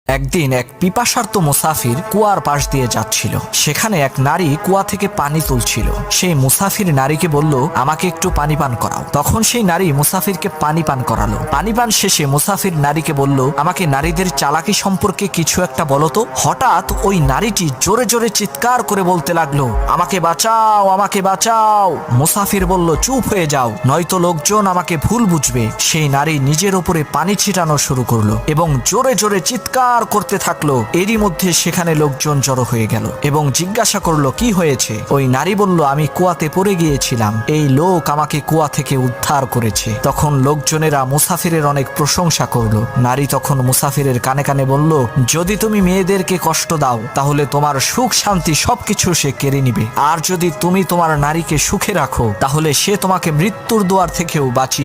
একদিন এক পিপাসার্ত মুসাফির কুয়ার পাশ দিয়ে যাচ্ছিল। সেখানে এক নারী কুয়া থেকে পানি তুলছিল। সেই মুসাফির নারীকে বলল, আমাকে একটু পানি পান করাও। তখন সেই নারী মুসাফিরকে পানি পান করালো। পানি পান শেষে মুসাফির নারীকে বলল, আমাকে নারীদের চালাকি সম্পর্কে কিছু একটা বলো তো। হঠাৎ ওই নারীটি জোরে জোরে চিৎকার করে বলতে লাগলো, আমাকে বাঁচাও, আমাকে বাঁচাও। মুসাফির বলল, চুপ হয়ে যাও, নয়তো লোকজন আমাকে ভুল বুঝবে। সেই নারী নিজের উপরে পানি ছিটানো শুরু করলো এবং জোরে জোরে চিৎকার করতে থাকলো। এরই মধ্যে সেখানে লোকজন জড়ো হয়ে গেল এবং জিজ্ঞাসা করলো, কি হয়েছে? ওই নারী বলল, আমি কুয়াতে পড়ে গিয়েছিলাম, এই লোক আমাকে কুয়া থেকে উদ্ধার করেছে। তখন লোকজনেরা মুসাফিরের অনেক প্রশংসা করলো। নারী তখন মুসাফিরের কানে কানে বলল, যদি তুমি মেয়েদেরকে কষ্ট দাও তাহলে তোমার সুখ শান্তি সবকিছু সে কেড়ে নিবে, আর যদি তুমি তোমার নারীকে সুখে রাখো তাহলে সে তোমাকে মৃত্যুর দুয়ার থেকেও বাঁচিয়ে